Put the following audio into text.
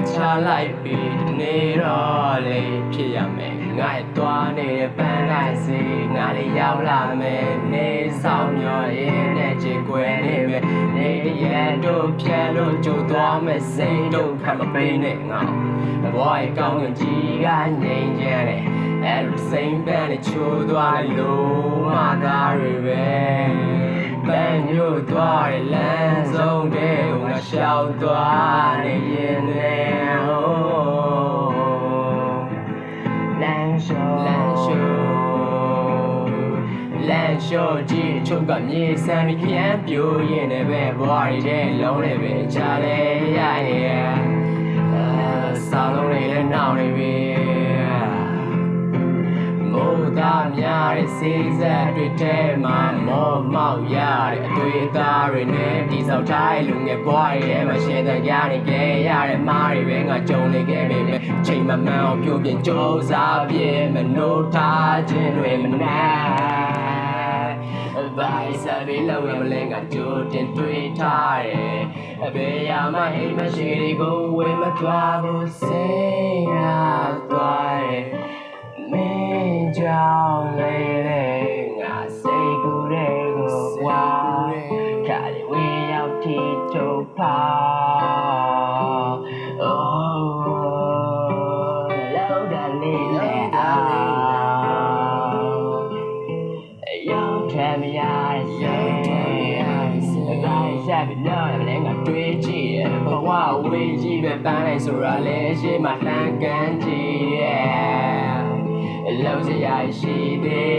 ချလိုက်ပြီးနေတော့လေဖြစ်ရမယ်ငါ့သွားနေတဲ့ပန်းလိုက်စီငါလေးရောက်လာမယ်နေဆောင်မျောရင်းနဲ့ချေကွယ်နေမယ်နေရတို့ဖြဲလို့ကြိုသွားမယ်စိတ်တို့ခတ်မပေးနဲ့ငါဘဝရဲ့ကောင်းကင်ကြီးကငြိမ်ချမ်းတယ်အဲ့လိုစိမ်ပန်းနဲ့ချိုးသွားလို့မသားတွေပဲပန်းညို့သွားတဲ့လမ်းဆုံးတဲ့ငါရှောက်သွားနေရင်လည်းလမ်းလျှော်ကြည့်ချုပ်ကမြေစမ်းပြီးပြန်ပြိုးရင်လည်းပဲဘွားရတဲ့လုံးလည်းပဲချားလဲရရဲ့ဆောင်းလုံးတွေလည်းနှောင်းနေပြီမိုးသားများတဲ့စေးဆက်တွေထဲမှာမောမောက်ရတဲ့အတွေ့အသားတွေနဲ့ဒီဆောက်ထားတဲ့လူငယ်ဘွားရဲမှာရှင်းတဲ့ကြားနေကြရတဲ့မားတွေပဲငါကြုံနေခဲ့ပေမဲ့ချိန်မမှန်အောင်ပြုတ်ပြင်ကြိုးစားပြင်းမနိုးထားခြင်းတွေမနာဘာစားပြီးလောက်ရမလဲငါကြိုတင်တွေးထားတယ်အဘေးရမအိမ်မရှိကိုဝေးမသွားဘူးစိတ်ရသွားတယ်မင်းကြောင့်လေးငါစိတ်ကူးတဲ့ကိုဝါခါလေးဝေးရောက်ထိထုတ်ပါလောက်တယ်လေးလေရောက်တယ်မရစေဘာစားပြီးလောက်ရမလဲငါတွေးကြည့်ရဘဝဝေးကြီးပဲပန်းလိုက်ဆိုတာလေရှေ့မှာလှမ်းကန်ကြည့်ရလောက်စရာရှိသေး